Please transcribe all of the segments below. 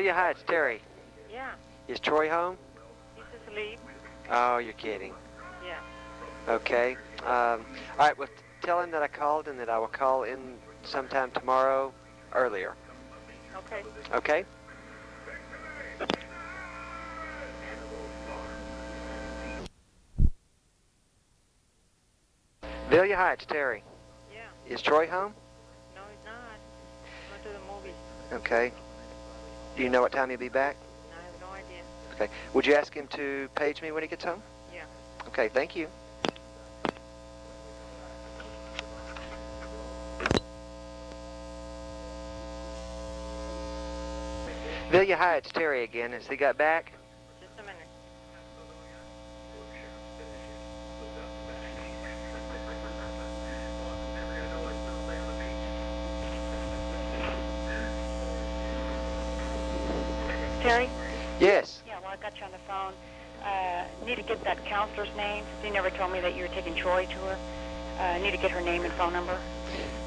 Delia, hi, it's Terry. Yeah. Is Troy home? He's asleep. Oh, you're kidding. Yeah. Okay. All right, well, tell him that I called and that I will call in sometime tomorrow earlier. Okay. Okay? Delia, hi, it's Terry. Yeah. Is Troy home? No, he's not. Went to the movies. Okay. Do you know what time he'll be back? I have no idea. Okay. Would you ask him to page me when he gets home? Yeah. Okay, thank you. Delia, hi, it's Terry again. Has he got back? Just a minute. Terry? Yes. Yeah, well, I got you on the phone. Need to get that counselor's name. You never told me that you were taking Troy to her. Need to get her name and phone number.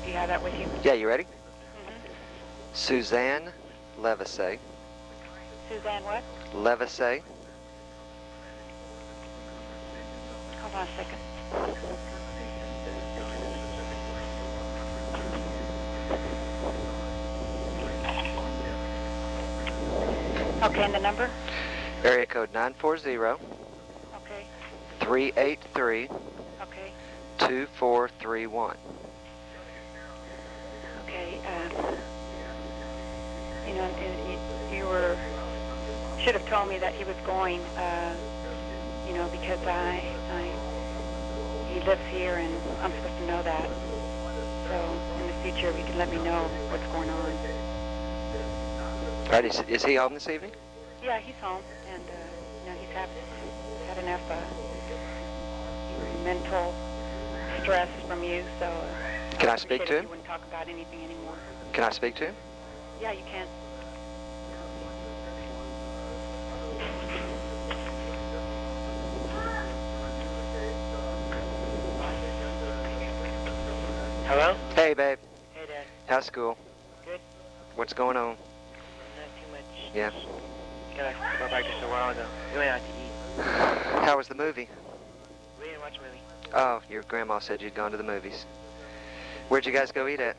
Do you have that with you? Yeah, you ready? Mm-hmm. Suzanne Levisay. Suzanne what? Levisay. Hold on a second. Okay, and the number? Area code 940 Okay. 383 Okay. 2431. Okay. You know, you should have told me that he was going. You know, because he lives here, and I'm supposed to know that. So in the future, you can let me know what's going on. All right, is he home this evening? Yeah, he's home, and you know, he's had enough mental stress from you. So Can I speak to him? You wouldn't talk about anything anymore. Can I speak to him? Yeah, you can. Hello? Hey, babe. Hey, Dad. How's school? Good. What's going on? Not too much. Yeah. Got back just a while ago. We went out to eat. How was the movie? We didn't watch a movie. Oh, your grandma said you'd gone to the movies. Where'd you guys go eat at?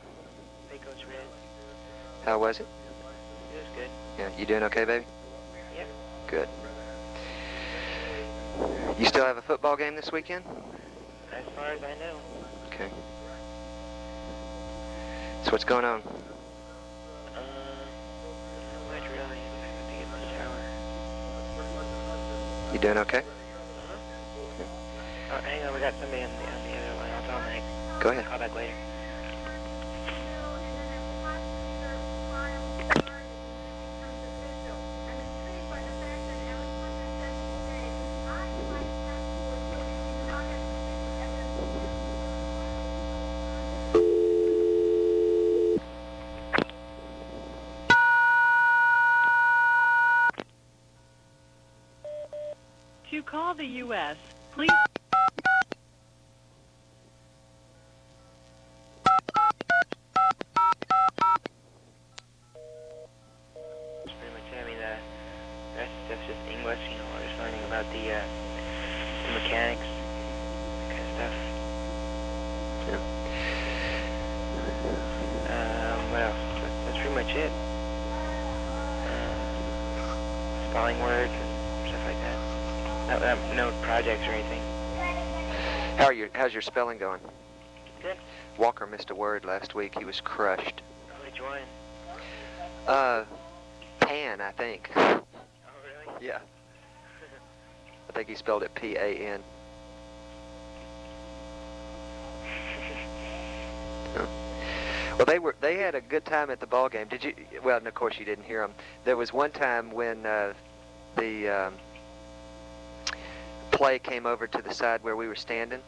Baco's Red. How was it? It was good. Yeah, you doing okay, baby? Yeah. Good. You still have a football game this weekend? As far as I know. Okay. So what's going on? Not much really. I have to get in the shower. You doing okay? Oh, hang on. We got somebody on the other line. I'll tell them. Go ahead. Call back later. To call the U.S., please... Pretty much, I mean, the rest of the stuff's just English, you know, we're just learning about the mechanics, that kind of stuff. Yeah. What else? That's pretty much it. Spelling words and stuff like that. No projects or anything. How's your spelling going? Good. Walker missed a word last week. He was crushed. Which one? Pan, I think. Oh, really? Yeah. I think he spelled it P-A-N. Well, they had a good time at the ball game. Did you? Well, and of course you didn't hear them. There was one time when the play came over to the side where we were standing,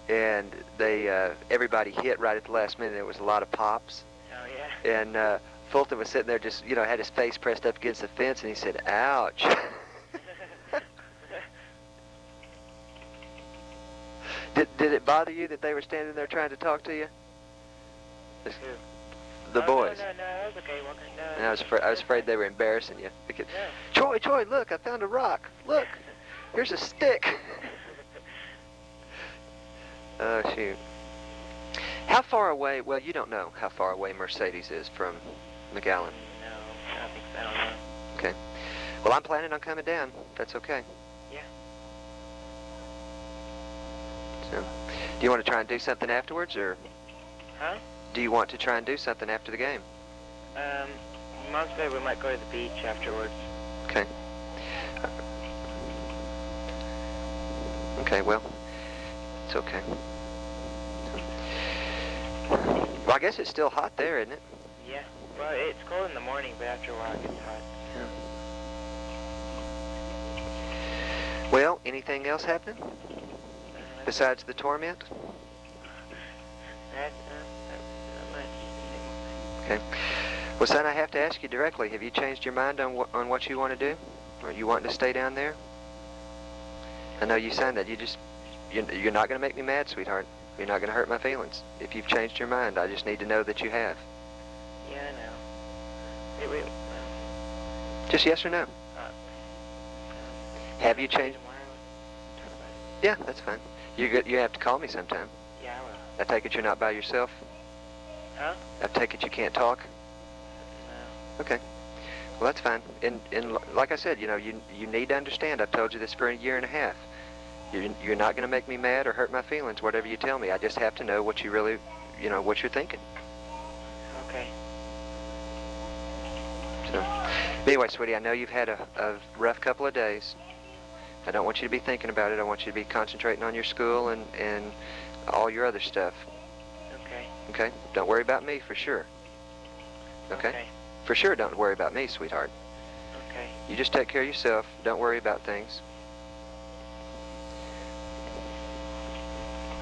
and everybody hit right at the last minute. There was a lot of pops. Oh, yeah. And Fulton was sitting there just, you know, had his face pressed up against the fence, and he said, "Ouch." Did it bother you that they were standing there trying to talk to you? The boys. No, that was okay. Walking. No. And I was afraid they were embarrassing you. Because, No. Troy, look, I found a rock. Look, here's a stick. Oh, shoot. How far away, well, you don't know how far away Mercedes is from McAllen. No, I don't think so. I don't know. Okay. Well, I'm planning on coming down. If that's okay. Yeah. So, do you want to try and do something afterwards, or Huh? do you want to try and do something after the game? Mom said we might go to the beach afterwards. Okay. Okay, well, it's okay. Well, I guess it's still hot there, isn't it? Yeah. Well, it's cold in the morning, but after a while it gets hot. Yeah. Well, anything else happening besides the torment? Not much. Okay. Well, son, I have to ask you directly. Have you changed your mind on what you want to do? Or you want to stay down there? I know you signed that. You're not going to make me mad, sweetheart. You're not going to hurt my feelings. If you've changed your mind, I just need to know that you have. Yeah, I know. Just yes or no. Have you changed? Yeah, that's fine. You have to call me sometime. Yeah, I will. I take it you're not by yourself? Huh? I take it you can't talk? No. Okay. Well, that's fine. And like I said, you need to understand. I've told you this for a year and a half. You're not going to make me mad or hurt my feelings, whatever you tell me. I just have to know what you really, what you're thinking. Okay. So, anyway, sweetie, I know you've had a rough couple of days. I don't want you to be thinking about it. I want you to be concentrating on your school and all your other stuff. Okay. Okay? Don't worry about me, for sure. Okay? For sure, don't worry about me, sweetheart. Okay. You just take care of yourself. Don't worry about things.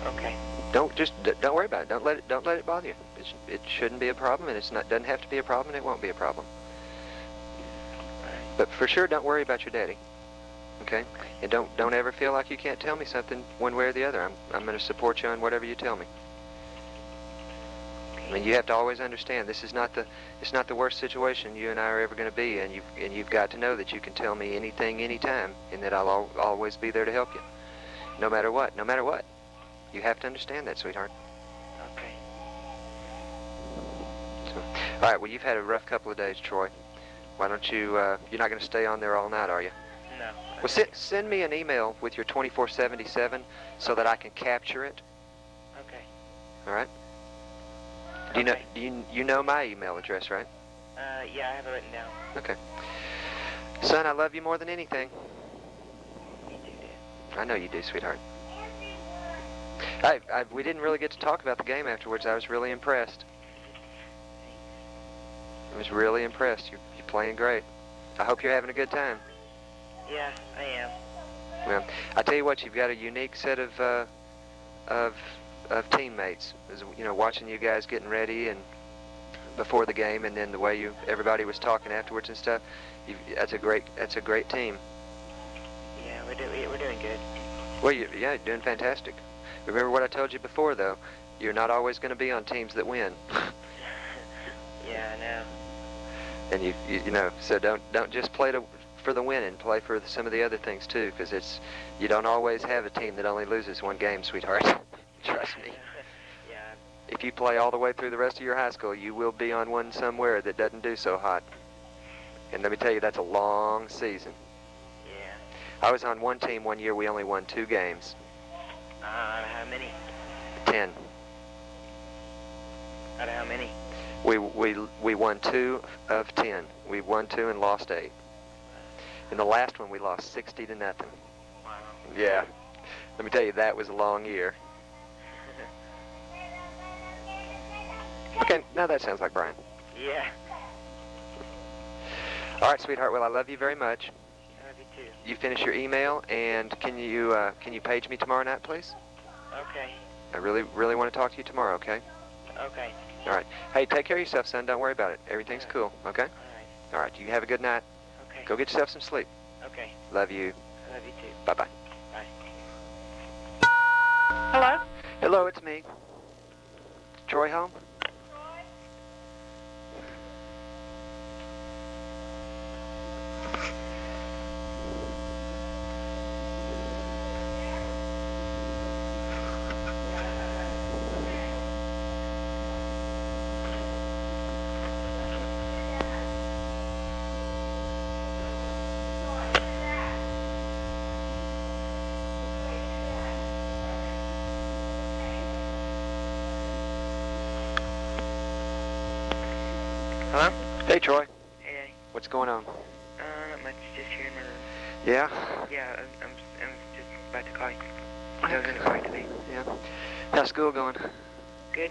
Okay. Don't worry about it. Don't let it bother you. It shouldn't be a problem, and doesn't have to be a problem, and it won't be a problem. Right. But for sure, don't worry about your daddy. Okay? And don't ever feel like you can't tell me something one way or the other. I'm going to support you on whatever you tell me. I mean, you have to always understand it's not the worst situation you and I are ever going to be, and you've got to know that you can tell me anything, anytime, and that I'll always be there to help you, no matter what. No matter what. You have to understand that, sweetheart. Okay. So, all right. Well, you've had a rough couple of days, Troy. Why don't you? You're not going to stay on there all night, are you? No. Well, send me an email with your 2477 so that I can capture it. Okay. All right. Do you know my email address, right? Yeah, I have it written down. Okay. Son, I love you more than anything. You too, Dad. I know you do, sweetheart. We didn't really get to talk about the game afterwards. I was really impressed. I was really impressed. You're playing great. I hope you're having a good time. Yeah, I am. Well, I tell you what, you've got a unique set of teammates. Watching you guys getting ready and before the game, and then the way everybody was talking afterwards and stuff. That's a great team. Yeah, we're doing good. Well, you're doing fantastic. Remember what I told you before, though. You're not always going to be on teams that win. Yeah, I know. And so don't just play for the winning. Play for some of the other things too, because you don't always have a team that only loses one game, sweetheart. Trust me. Yeah. If you play all the way through the rest of your high school, you will be on one somewhere that doesn't do so hot. And let me tell you, that's a long season. Yeah. I was on one team one year. We only won 2 games. How many? 10. Out of how many? We won 2 of 10. We won 2 and lost 8. In the last one, we lost 60-0. Wow. Yeah. Let me tell you, that was a long year. Okay, now that sounds like Brian. Yeah. All right, sweetheart. Well, I love you very much. I love you too. You finish your email, and can you page me tomorrow night, please? Okay. I really want to talk to you tomorrow, okay? Okay. All right. Hey, take care of yourself, son. Don't worry about it. Everything's cool, okay? All right. All right. You have a good night. Okay. Go get yourself some sleep. Okay. Love you. I love you too. Bye-bye. Bye. Hello? Hello, it's me. Troy home? Hello? Hey, Troy. Hey, Daddy. What's going on? Not much. Just here in my room. Yeah? Yeah, I'm just about to call you. I was gonna call you today. Yeah. How's school going? Good.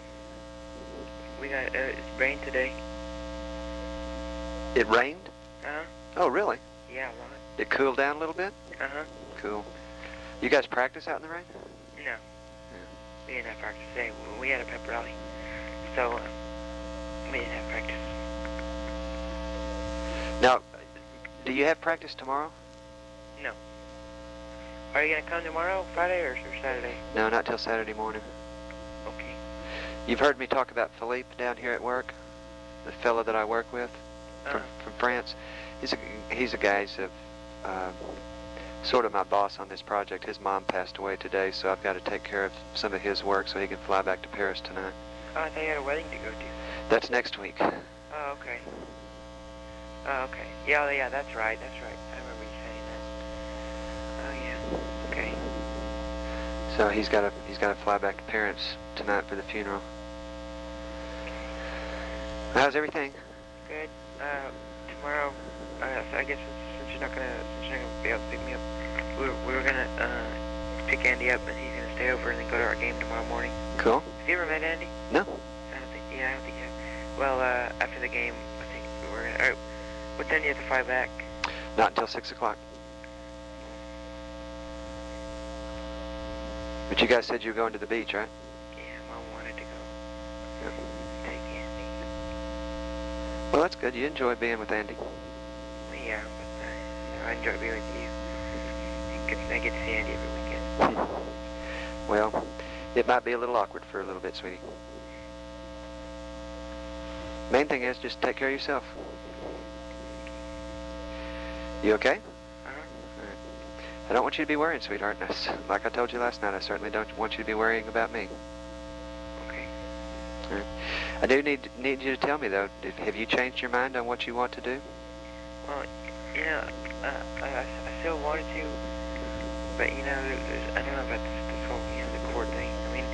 We got, it's rained today. It rained? Uh-huh. Oh, really? Yeah, a lot. It cooled down a little bit? Uh-huh. Cool. You guys practice out in the rain? No. We didn't have practice today. We had a pep rally. So, we didn't have practice. Now, do you have practice tomorrow? No. Are you gonna come tomorrow, Friday, or Saturday? No, not till Saturday morning. Okay. You've heard me talk about Philippe down here at work? The fellow that I work with from France. He's a guy, he's sort of my boss on this project. His mom passed away today, so I've got to take care of some of his work so he can fly back to Paris tonight. Oh, I thought you had a wedding to go to. That's next week. Oh, okay. Oh, okay. Yeah, that's right. I remember you saying that. Oh, yeah. Okay. So he's got to fly back to Paris tonight for the funeral. How's everything? Good. Tomorrow, so I guess since you're not gonna be able to pick me up, we were gonna pick Andy up, and he's gonna stay over and then go to our game tomorrow morning. Cool. Have you ever met Andy? No. I don't think you have. Well, after the game, I think we're gonna. All right, what time do you have to fly back? Not until 6 o'clock. But you guys said you were going to the beach, right? Yeah, Mom wanted to go. Yeah. Take Andy. Well, that's good. You enjoy being with Andy. Yeah, but I enjoy being with you. I get to see Andy every weekend. Well, it might be a little awkward for a little bit, sweetie. Main thing is just take care of yourself. You okay? Uh-huh. All right. I don't want you to be worrying, sweetheart. Like I told you last night, I certainly don't want you to be worrying about me. Okay. All right. I do need you to tell me, though, have you changed your mind on what you want to do? Well, I still wanted to, but, I don't know about this whole, the court thing. I mean,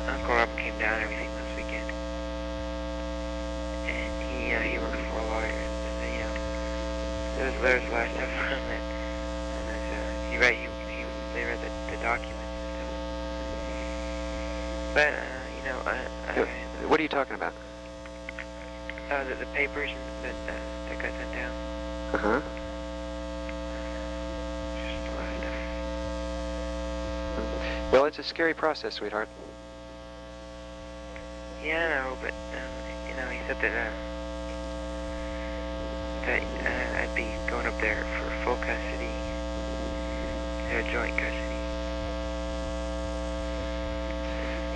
Uncle Rob came down and everything last weekend, and he works for a lawyer, and, there's a lot of stuff on it, and you're right, they read the documents and stuff, but, What are you talking about? the papers that got sent down. Uh-huh. Just a lot of stuff. Well, it's a scary process, sweetheart. Yeah, I know, but, he said that I'd be going up there for full custody, or joint custody.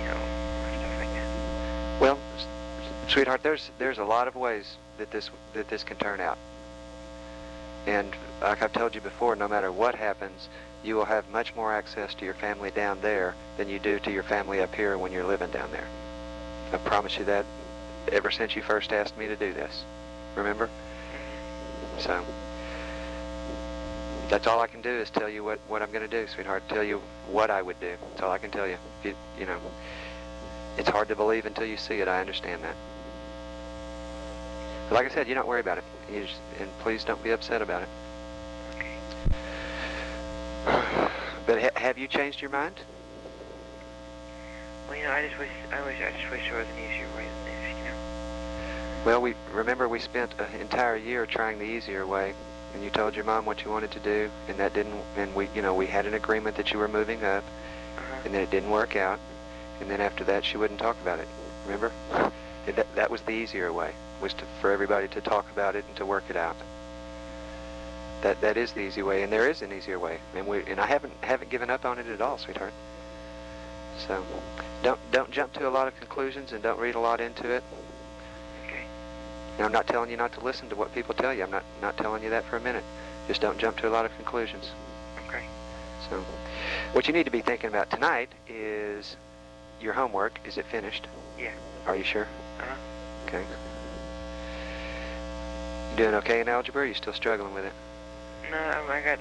Stuff like that. Well, sweetheart, there's a lot of ways that this can turn out. And like I've told you before, no matter what happens, you will have much more access to your family down there than you do to your family up here when you're living down there. I promise you that ever since you first asked me to do this. Remember? So, that's all I can do is tell you what I'm going to do, sweetheart. Tell you what I would do. That's all I can tell you. It's hard to believe until you see it. I understand that. But like I said, you don't worry about it. And please don't be upset about it. Okay. But have you changed your mind? Well, I just wish there was an easier way than this, Well, we spent an entire year trying the easier way, and you told your mom what you wanted to do, and that didn't. And we had an agreement that you were moving up, and then it didn't work out, and then after that she wouldn't talk about it. Remember? That was the easier way, was for everybody to talk about it and to work it out. That is the easy way, and there is an easier way, and I haven't given up on it at all, sweetheart. So, don't jump to a lot of conclusions and don't read a lot into it. Okay. Now, I'm not telling you not to listen to what people tell you. I'm not telling you that for a minute. Just don't jump to a lot of conclusions. Okay. So, what you need to be thinking about tonight is your homework. Is it finished? Yeah. Are you sure? Uh-huh. Okay. You doing okay in algebra, or are you still struggling with it? No, I got,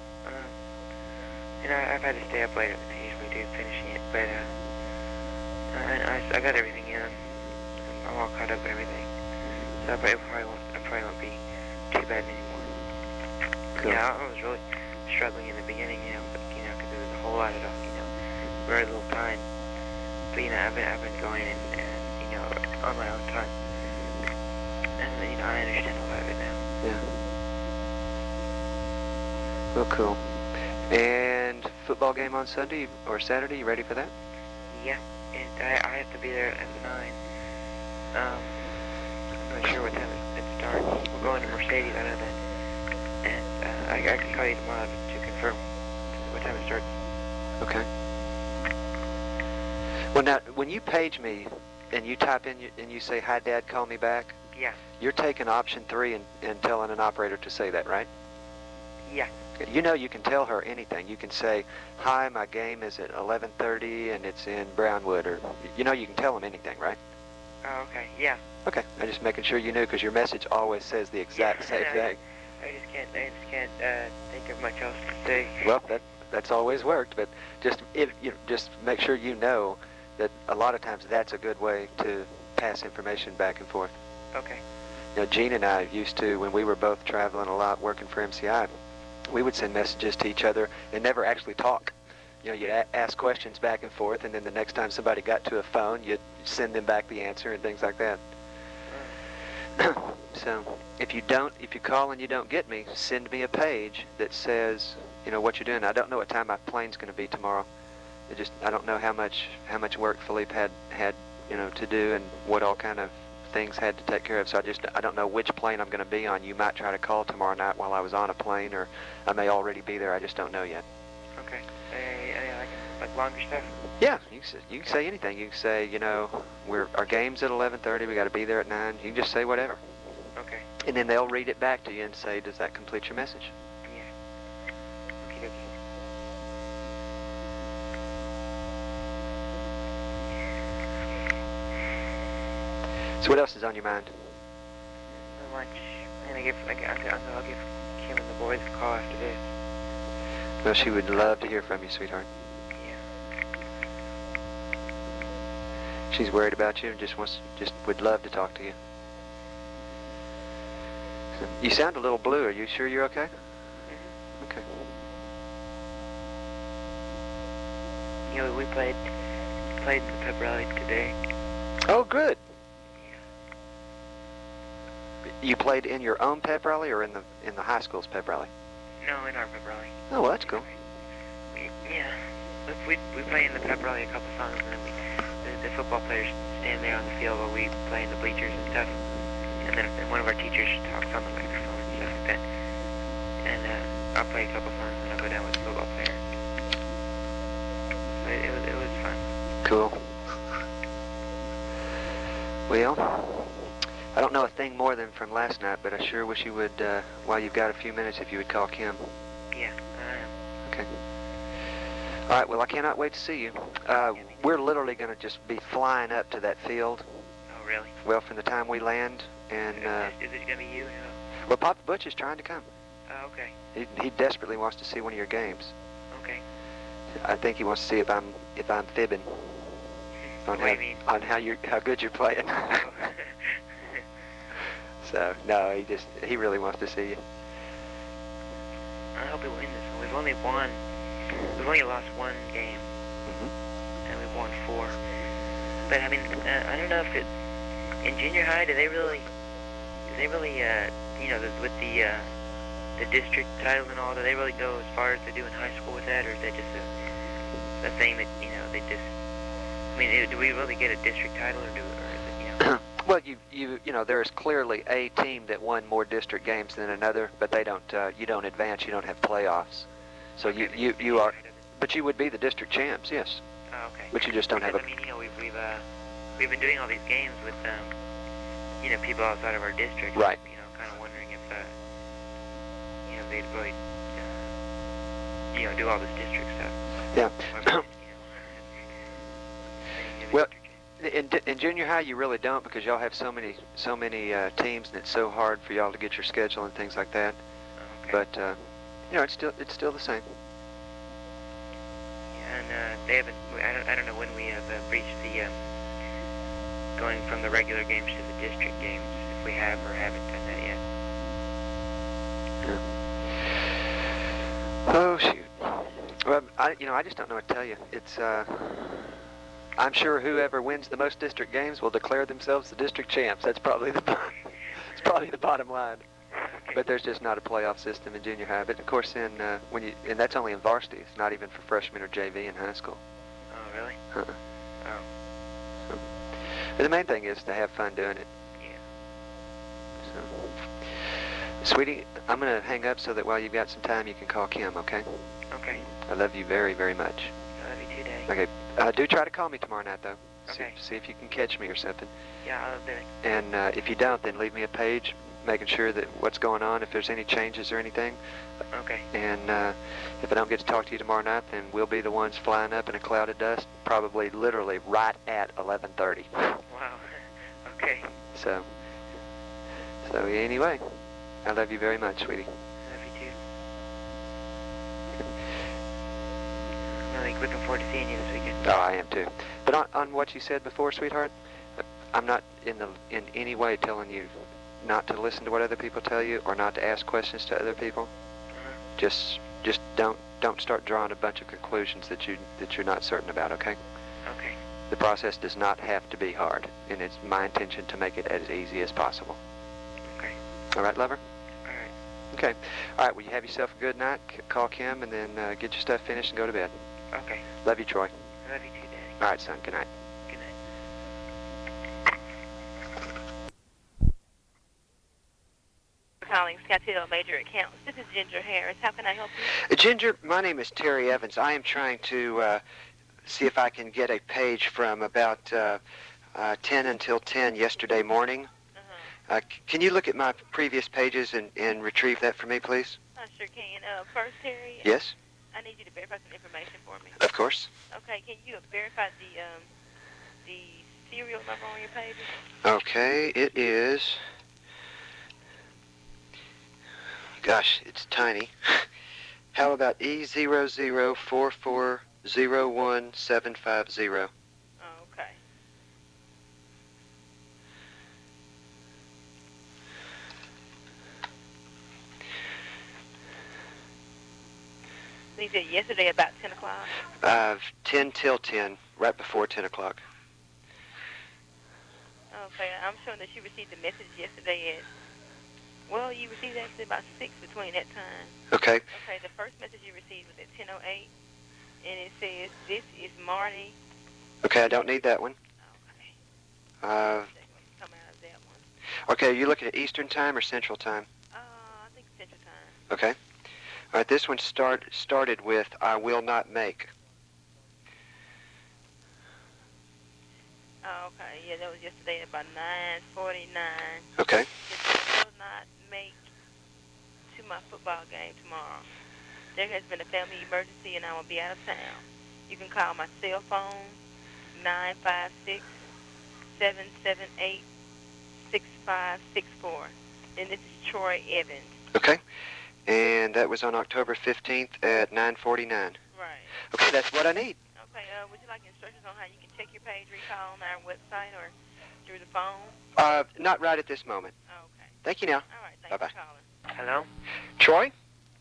I've had to stay up later than I usually do finishing it, but, I got everything in. I'm all caught up and everything. So it probably won't be too bad anymore. Cool. Yeah, I was really struggling in the beginning, but, because there was a whole lot of, very little time. But, I've been going and on my own time. And, I understand a lot of it now. Yeah. Well, cool. And football game on Sunday or Saturday, you ready for that? Yeah, and I have to be there at 9. I'm not sure what time it starts. We're going to Mercedes, I know that. And I can call you tomorrow to confirm what time it starts. Okay. Well, now, when you page me and you type in and you say, "Hi, Dad, call me back," Yeah. you're taking option 3 and telling an operator to say that, right? Yeah. You can tell her anything. You can say, "Hi, my game is at 11:30 and it's in Brownwood," or, you can tell them anything, right? Oh, okay. Yeah. Okay, I'm just making sure you knew because your message always says the exact same thing. I just can't think of much else to say. Well, that's always worked, but just make sure you know that a lot of times that's a good way to pass information back and forth. Okay. Gene and I used to, when we were both traveling a lot working for MCI, we would send messages to each other and never actually talk. You'd ask questions back and forth, and then the next time somebody got to a phone, you'd send them back the answer and things like that. So if you call and you don't get me, send me a page that says, what you're doing. I don't know what time my plane's going to be tomorrow. I don't know how much work Philippe had to do and what all kind of things had to take care of. So I don't know which plane I'm going to be on. You might try to call tomorrow night while I was on a plane, or I may already be there. I just don't know yet. Okay. Like longer stuff? Yeah, you can say anything. You can say, our game's at 11:30. We got to be there at 9. You can just say whatever. Okay. And then they'll read it back to you and say, does that complete your message? Yeah. Okay. So what else is on your mind? Not much. And I'll give Kim and the boys a call after this. Well, she would love to hear from you, sweetheart. Yeah. She's worried about you and just would love to talk to you. You sound a little blue. Are you sure you're okay? Mm-hmm. Okay. We played the pep rally today. Oh, good. You played in your own pep rally or in the high school's pep rally? No, in our pep rally. Oh, well, that's cool. We play in the pep rally a couple songs, and then the football players stand there on the field while we play in the bleachers and stuff. And then one of our teachers talks on the microphone and stuff like that. And I'll play a couple songs and I'll go down with the football player. But it was fun. Cool. Well, I don't know a thing more than from last night, but I sure wish you would, while you've got a few minutes, if you would call Kim. Yeah, I am. Okay. All right, well, I cannot wait to see you. We're literally going to just be flying up to that field. Oh, really? Well, from the time we land, and... Is it going to be you? Well, Papa Butch is trying to come. Oh, okay. He desperately wants to see one of your games. Okay. I think he wants to see if I'm fibbing on how good you're playing. So no, he really wants to see you. I hope we win this one. We've only lost one game, and we've won 4. But I mean, I don't know if in junior high do they really with the district title and all, do they really go as far as they do in high school with that, or is that just a thing that they just? I mean, do we really get a district title, or is it, Well, there is clearly a team that won more district games than another, but they don't. You don't advance. You don't have playoffs. So okay, you are, but you would be the district champs, yes. Oh, okay. But you just don't have a. I mean, we've been doing all these games with people outside of our district. Right. Kind of wondering if they'd really do all this district stuff. Yeah. Well, in junior high, you really don't, because y'all have so many teams, and it's so hard for y'all to get your schedule and things like that. Okay. But it's still the same. Yeah, and they haven't. I don't know when we have reached the going from the regular games to the district games. we have or haven't done that yet. Oh, shoot. Well, I just don't know what to tell you. It's, I'm sure whoever wins the most district games will declare themselves the district champs. That's probably it's probably the bottom line. Okay. But there's just not a playoff system in junior high. But of course, and that's only in varsity. It's not even for freshmen or JV in high school. Oh, really? Uh-uh. Oh. So, but the main thing is to have fun doing it. Yeah. So, sweetie, I'm gonna hang up so that while you've got some time, you can call Kim. Okay? Okay. I love you very, very much. I love you too, Okay. Daddy. Do try to call me tomorrow night, though. Okay. See if you can catch me or something. Yeah, I'll do it. And if you don't, then leave me a page, making sure that what's going on, if there's any changes or anything. Okay. And if I don't get to talk to you tomorrow night, then we'll be the ones flying up in a cloud of dust, probably literally right at 11:30. Wow. Okay. So anyway, I love you very much, sweetie. I love you too. I'm really looking forward to seeing you this weekend. Oh, I am too. But on what you said before, sweetheart, I'm not in any way telling you not to listen to what other people tell you or not to ask questions to other people. Just don't start drawing a bunch of conclusions that you're not certain about. Okay? Okay. The process does not have to be hard, and it's my intention to make it as easy as possible. Okay. All right, lover? All right. Okay. All right, well, you have yourself a good night. Call Kim, and then get your stuff finished and go to bed. Okay. Love you, Troy. I love you too, Daddy. All right, son. Good night. Good night. Calling Scottsdale Major Accounts. This is Ginger Harris. How can I help you? Ginger, my name is Terry Evans. I am trying to see if I can get a page from about 10 until 10 yesterday morning. Can you look at my previous pages and retrieve that for me, please? I sure can. First, Terry. Yes, I need you to verify some information for me. of course. Okay. Can you verify the serial number on your pages? Okay, it is... Gosh, it's tiny. How about E00440170? Oh, okay. So you said yesterday about 10 o'clock? 10 till 10, right before 10 o'clock. Okay. I'm showing that you received the message yesterday at... Well, you received actually about 6 between that time. Okay. Okay, the first message you received was at 10:08, and it says, "This is Marty." Okay, I don't need that one. Okay. Uh, Come out of that one. okay, are you looking at Eastern Time or Central Time? I think Central Time. Okay. All right, this one started with, "I will not make." Oh, okay. Yeah, that was yesterday at about 9:49. Okay. I will not make to my football game tomorrow. There has been a family emergency and I will be out of town. You can call my cell phone, 956-778-6564. And this is Troy Evans. Okay. And that was on October 15th at 9:49. Right. Okay, that's what I need. Okay, would you like instructions on how you can check your page recall on our website or through the phone? Not right at this moment. Oh, okay. Thank you now. All right, thanks Bye-bye. for calling. Hello? Troy?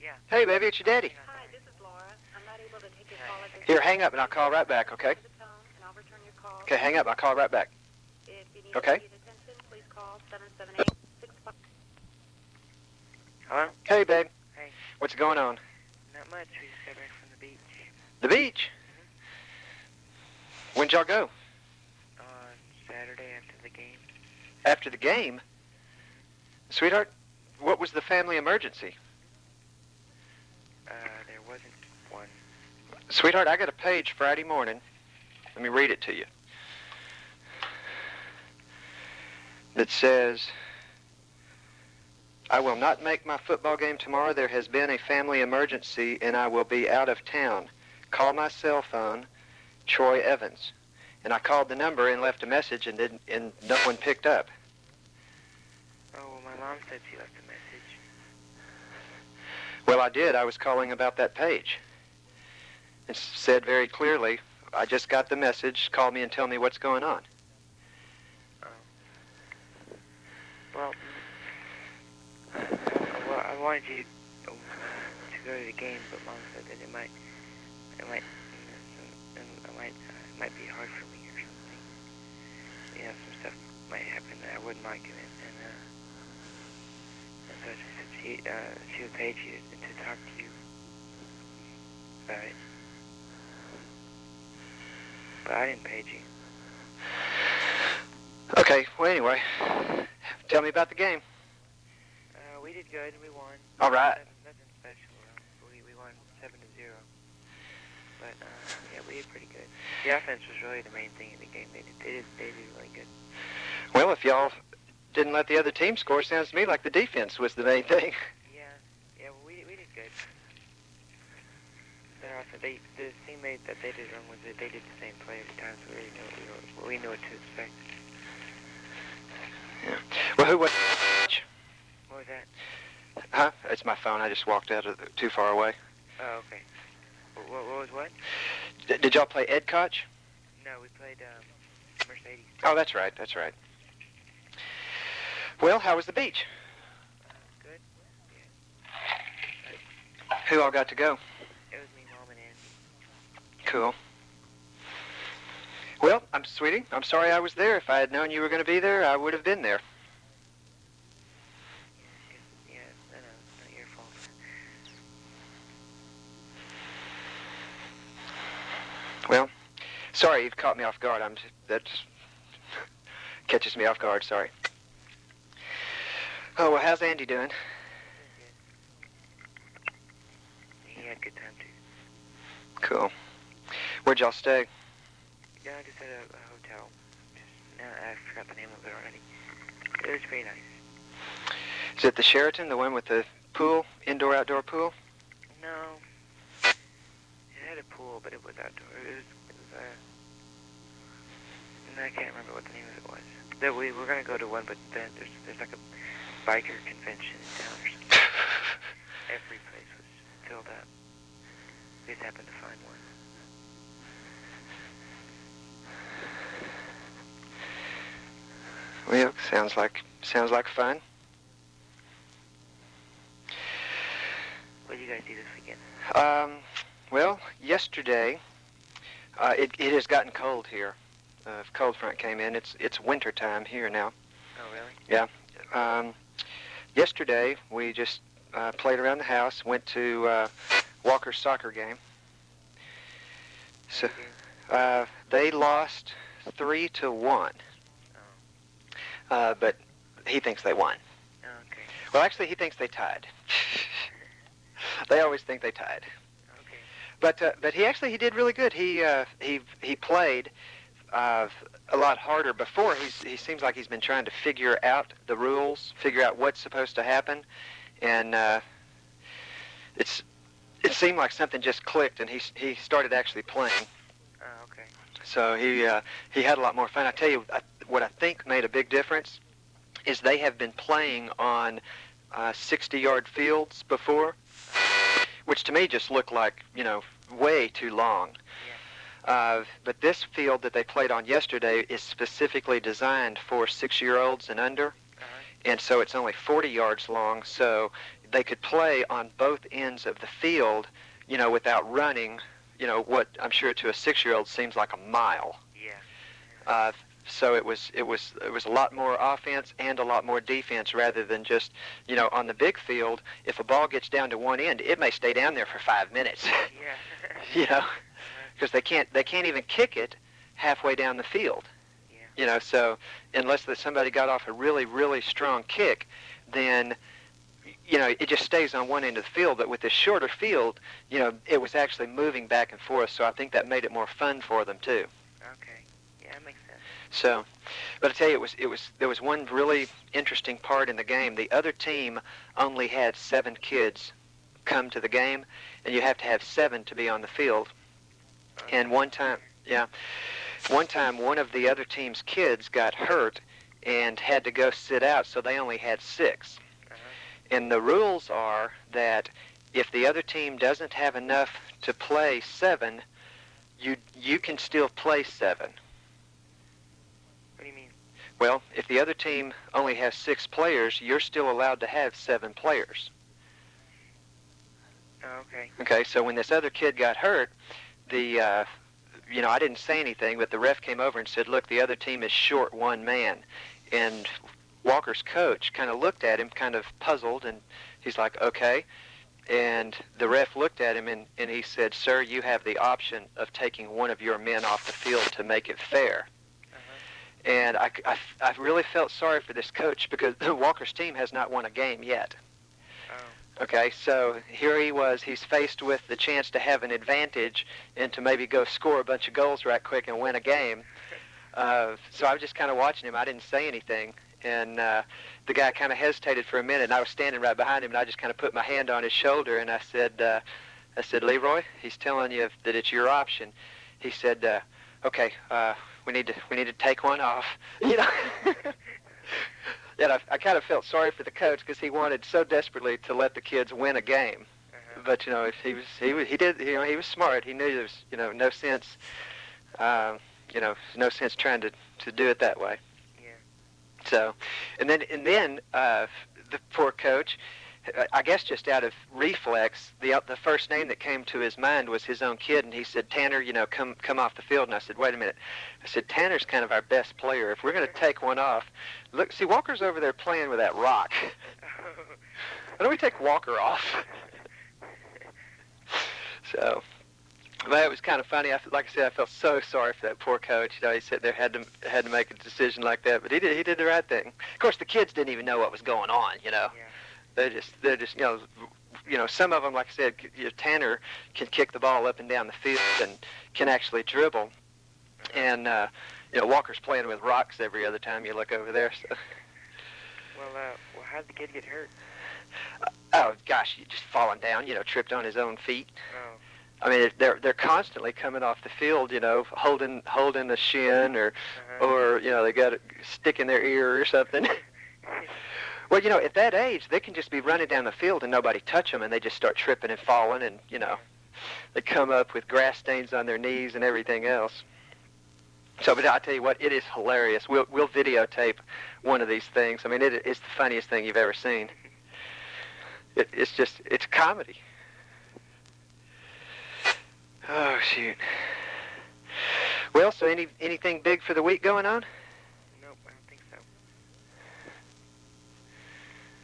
Yeah. Hey, baby, it's your daddy. Hi, this is Laura. I'm not able to take your call at this Here, hang up and I'll call right back, okay? the tone, and I'll return your call. Okay, hang up. I'll call right back. If you need Okay. immediate attention, please call 778-65. Hello? Hey, babe. Hey. What's going on? Not much. We just got back from the beach. The beach? When'd y'all go? On Saturday after the game. After the game? Sweetheart, what was the family emergency? There wasn't one. Sweetheart, I got a page Friday morning. Let me read it to you. That says, "I will not make my football game tomorrow. There has been a family emergency and I will be out of town. Call my cell phone, Troy Evans." And I called the number and left a message and no one picked up. Oh, well, my mom said she left a message. Well, I did. I was calling about that page. It said very clearly, "I just got the message. Call me and tell me what's going on." Well, wanted you to go to the game, but Mom said that it might be hard for me or something. You know, some stuff might happen that I wouldn't like in it, and so she said she would page you to talk to you about it. But I didn't page you. Okay, well, anyway, tell me about the game. We did good, and we won. All right. Nothing special. We won 7-0. But, yeah, we did pretty good. The offense was really the main thing in the game. They did really good. Well, if y'all didn't let the other team score, sounds to me like the defense was the main thing. Yeah, well, we did good. Their offense, the teammate that they did wrong with it, they did the same play every time, so we knew what to expect. Yeah. Well, who was? What was that? Huh? It's my phone. I just walked out of too far away. Oh, okay. What was what? Did y'all play Ed Koch? No, we played Mercedes. Oh, that's right. That's right. Well, how was the beach? Good. Who all got to go? It was me, Mom, and Andy. Cool. Well, sweetie, I'm sorry I was there. If I had known you were going to be there, I would have been there. Yeah, no, it's not your fault. Well, sorry you've caught me off guard. That catches me off guard. Sorry. Oh, well, how's Andy doing? He had a good time, too. Cool. Where'd y'all stay? Yeah, I just at a hotel. I forgot the name of it already. It was pretty nice. Is it the Sheraton, the one with the pool, indoor-outdoor pool? No. It had a pool, but it was outdoor. It was I can't remember what the name of it was. We were going to go to one, but then there's like a biker convention in town or something. Every place was filled up. We just happened to find one. Well, sounds like fun. What did you guys do this weekend? Well, yesterday, it has gotten cold here. Cold front came in. It's winter time here now. Oh, really? Yeah. Yesterday we just played around the house. Went to Walker's soccer game. So they lost 3-1. But he thinks they won. Oh, okay. Well, actually, he thinks they tied. They always think they tied. Okay. But he did really good. He played a lot harder before. He seems like he's been trying to figure out the rules, figure out what's supposed to happen, and it seemed like something just clicked, and he started actually playing. Oh, okay. So he had a lot more fun. I tell you, what I think made a big difference is they have been playing on 60-yard fields before, which to me just looked like, way too long. Yeah. But this field that they played on yesterday is specifically designed for 6-year-olds and under, and so it's only 40 yards long, so they could play on both ends of the field, without running, what I'm sure to a 6-year-old seems like a mile. Yeah. So it was a lot more offense and a lot more defense rather than just, on the big field, if a ball gets down to one end, it may stay down there for 5 minutes. Yeah. Because they can't even kick it halfway down the field. Yeah. So unless somebody got off a really, really strong kick, then it just stays on one end of the field. But with this shorter field, it was actually moving back and forth. So I think that made it more fun for them too. Okay. Yeah, that makes sense. So, but I tell you, there was one really interesting part in the game. The other team only had 7 kids come to the game, and you have to have 7 to be on the field. And one time, one of the other team's kids got hurt and had to go sit out, so they only had 6. And the rules are that if the other team doesn't have enough to play 7, you can still play 7. What do you mean? Well, if the other team only has 6 players, you're still allowed to have 7 players. Oh, okay. Okay, so when this other kid got hurt, I didn't say anything, but the ref came over and said, look, the other team is short one man. And Walker's coach kind of looked at him, kind of puzzled, and he's like, okay. And the ref looked at him, and he said, sir, you have the option of taking one of your men off the field to make it fair. And I really felt sorry for this coach because Walker's team has not won a game yet. Oh. Okay, so here he was. He's faced with the chance to have an advantage and to maybe go score a bunch of goals right quick and win a game. So I was just kind of watching him. I didn't say anything. And the guy kind of hesitated for a minute, and I was standing right behind him, and I just kind of put my hand on his shoulder, and I said, Leroy, he's telling you that it's your option. He said, okay, we need to take one off. You know. Yeah, I kind of felt sorry for the coach because he wanted so desperately to let the kids win a game. But he was smart. He knew there was no sense no sense trying to do it that way. Yeah. So, and then the poor coach, I guess just out of reflex, the first name that came to his mind was his own kid, and he said, Tanner, come off the field. And I said, wait a minute. I said, Tanner's kind of our best player. If we're going to take one off, look, see, Walker's over there playing with that rock. Why don't we take Walker off? So, but it was kind of funny. Like I said, I felt so sorry for that poor coach. He sat there had to make a decision like that, but he did the right thing. Of course, the kids didn't even know what was going on. Yeah. They're just some of them, like I said, Tanner can kick the ball up and down the field and can actually dribble, and Walker's playing with rocks every other time you look over there. So. Well, how did the kid get hurt? Oh gosh, he just falling down, tripped on his own feet. Oh. I mean, they're constantly coming off the field, holding a shin or they got a stick in their ear or something. Well, at that age, they can just be running down the field and nobody touch them, and they just start tripping and falling, and they come up with grass stains on their knees and everything else. So, but I'll tell you what, it is hilarious. We'll videotape one of these things. I mean, it's the funniest thing you've ever seen. It's comedy. Oh, shoot. Well, so anything big for the week going on? Nope, I don't think so.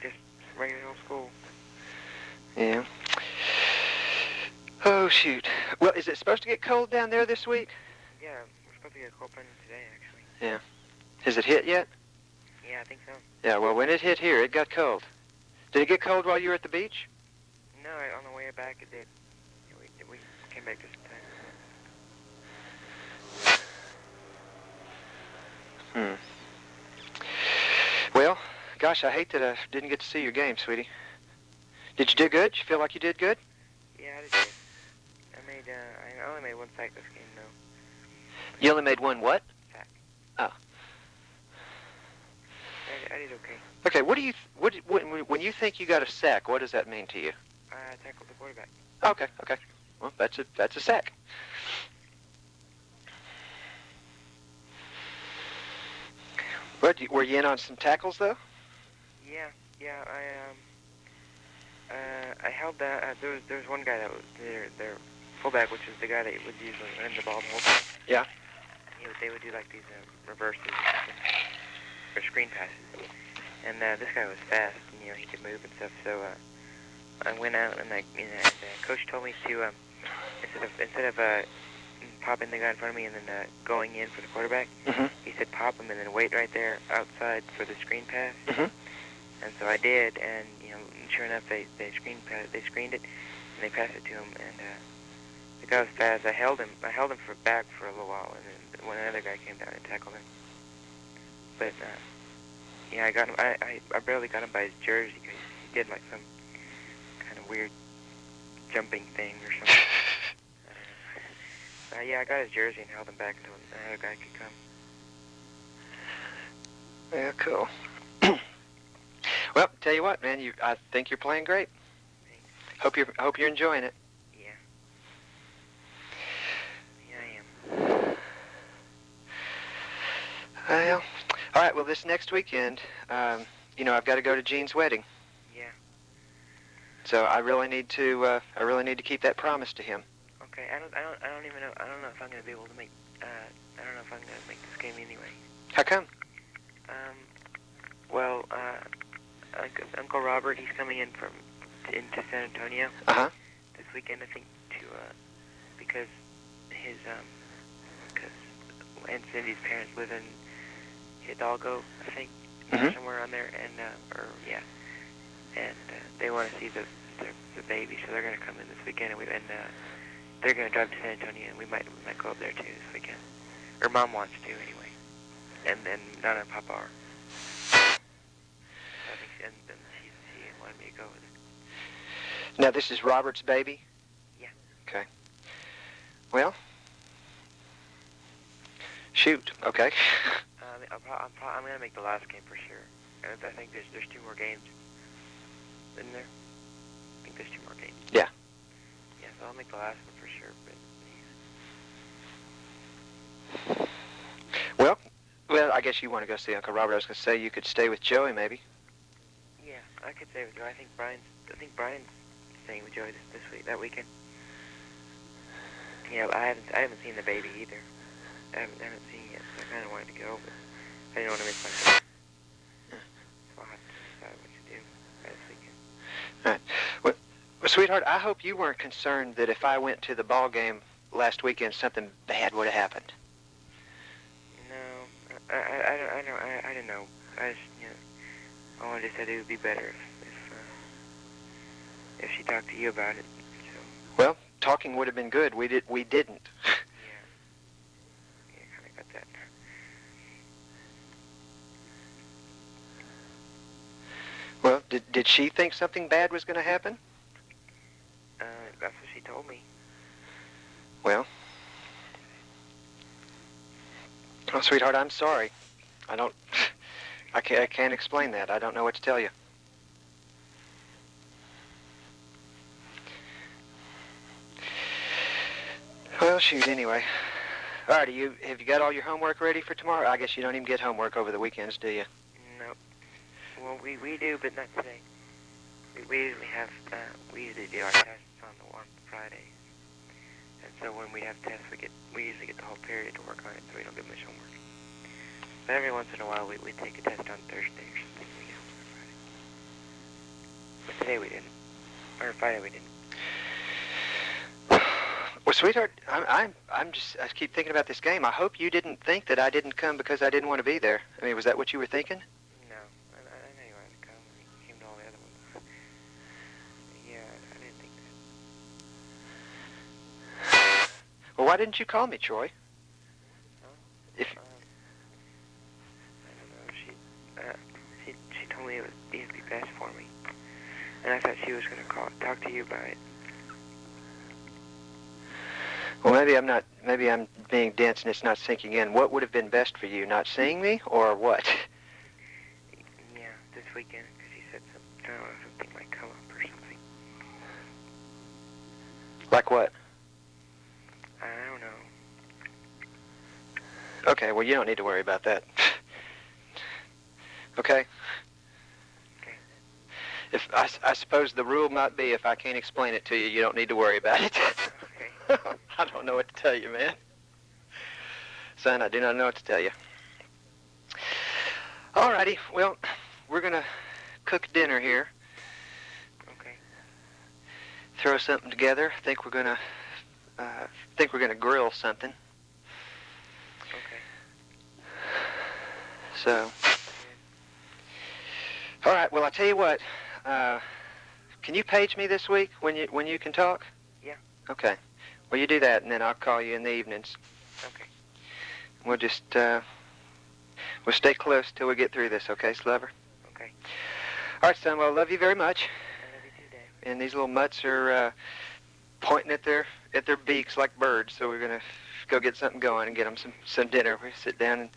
Just regular old school. Yeah. Oh, shoot. Well, is it supposed to get cold down there this week? Yeah, we're supposed to get a cold front today, actually. Yeah. Has it hit yet? Yeah, I think so. Yeah, well, when it hit here, it got cold. Did it get cold while you were at the beach? No, on the way back it did. We came back just in time. Well, gosh, I hate that I didn't get to see your game, sweetie. Did you do good? Did you feel like you did good? Yeah, I did good. I only made one sack this game, though. You only made one what? Sack. Oh. I did okay. Okay, when you think you got a sack, what does that mean to you? I tackled the quarterback. Okay. Well, that's a sack. What, were you in on some tackles though? Yeah. I held that. There was one guy that was their fullback, which is the guy that would usually run the ball the whole time. Yeah. They would do like these reverses or screen passes, and this guy was fast, and he could move and stuff. So I went out and coach told me to instead of popping the guy in front of me and then going in for the quarterback, he said pop him and then wait right there outside for the screen pass. And so I did, and sure enough, they screened it, and they passed it to him, and the guy was fast. I held him back for a little while, and then when another guy came down and tackled him. But I got him. I barely got him by his jersey because he did like some kind of weird jumping thing or something. I got his jersey and held him back until another guy could come. Yeah, cool. Well, tell you what, man, I think you're playing great. Thanks. Hope you're enjoying it. Yeah. Yeah, I am. Well, all right. Well, this next weekend, I've got to go to Jean's wedding. Yeah. So I really need to keep that promise to him. Okay, I don't even know. I don't know if I'm gonna be able to make. I don't know if I'm gonna make this game anyway. How come? Well, Uncle Robert, he's coming into San Antonio Uh-huh. this weekend, I think, because Aunt Cindy's parents live in Hidalgo, I think, somewhere around there, and they want to see the baby, so they're gonna come in this weekend, and they're gonna drive to San Antonio, and we might go up there too this weekend, or Mom wants to anyway, and then Nana and Papa are. I think, and then she wanted me to go with her. Now this is Robert's baby? Yeah. Okay. Well, shoot. Okay. I'm gonna make the last game for sure. And I think there's 2 more games. Isn't there? I think there's 2 more games. Yeah. Yeah, so I'll make the last one for sure. But Well, I guess you want to go see Uncle Robert. I was going to say you could stay with Joey, maybe. yeah, I could stay with you. I think Brian's staying with Joey that weekend. Yeah, I haven't seen the baby either. I haven't seen it yet, so I kind of wanted to go, but I didn't want to miss my time. So I'll have to decide what to do this weekend. All right. Well, sweetheart, I hope you weren't concerned that if I went to the ball game last weekend, something bad would have happened. No, I don't know. I just, I just said it would be better if she talked to you about it. So. Well, talking would have been good. We didn't. Yeah, kind of got that. Well, did she think something bad was going to happen? That's what she told me. Well, sweetheart, I'm sorry. I can't explain that. I don't know what to tell you. Well, shoot, anyway. All right, have you got all your homework ready for tomorrow? I guess you don't even get homework over the weekends, do you? No. Well, we do, but not today. We usually do our tests on Fridays. And so when we have tests, we usually get the whole period to work on it, so we don't get much homework. But every once in a while, we take a test on Thursday or something. We get homework on Friday. But today we didn't. Or Friday we didn't. Well, sweetheart, I keep thinking about this game. I hope you didn't think that I didn't come because I didn't want to be there. I mean, was that what you were thinking? No, I know you wanted to come when you came to all the other ones. Yeah, I didn't think that. Well, why didn't you call me, Troy? Huh? I don't know. She told me it'd be best for me, and I thought she was going to talk to you about it. Well, maybe I'm being dense and it's not sinking in. What would have been best for you, not seeing me, or what? Yeah, this weekend, because she said something might come up or something. Like what? I don't know. Okay, well, you don't need to worry about that. Okay? Okay. I suppose the rule might be if I can't explain it to you, you don't need to worry about it. Okay. I don't know what to tell you, man. Son, I do not know what to tell you. All righty, well, we're going to cook dinner here. Okay. Throw something together. Think we're going to grill something. Okay. So, all right, well, I'll tell you what. Can you page me this week when you can talk? Yeah. Okay. Well, you do that, and then I'll call you in the evenings. Okay. We'll just, we'll stay close till we get through this, okay, Slover? Okay. All right, son, well, I love you very much. I love you too, Dave. And these little mutts are pointing at their beaks like birds, so we're going to go get something going and get them some dinner. We sit down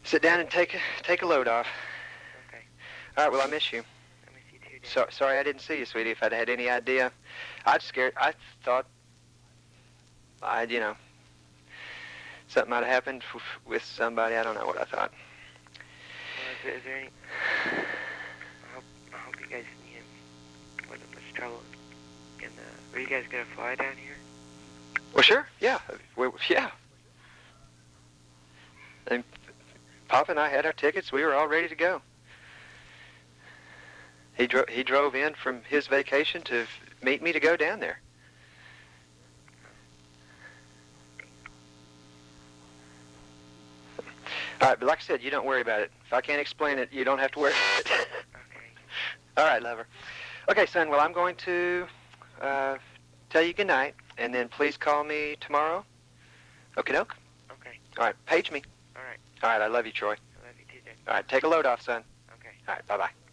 and take a load off. Okay. All right, well, I miss you. I miss you too, Dave. Sorry I didn't see you, sweetie. If I'd had any idea, I thought something might have happened with somebody. I don't know what I thought. Well, is there any... I hope you guys, trouble. And were you guys gonna fly down here? Well, sure. Yeah. Yeah. And Papa and I had our tickets. We were all ready to go. He drove in from his vacation to meet me to go down there. All right, but like I said, you don't worry about it. If I can't explain it, you don't have to worry about it. Okay. All right, lover. Okay, son, well, I'm going to tell you good night, and then please call me tomorrow. Okie doke? Okay. All right, page me. All right. All right, I love you, Troy. I love you too, Dad. All right, take a load off, son. Okay. All right, bye-bye.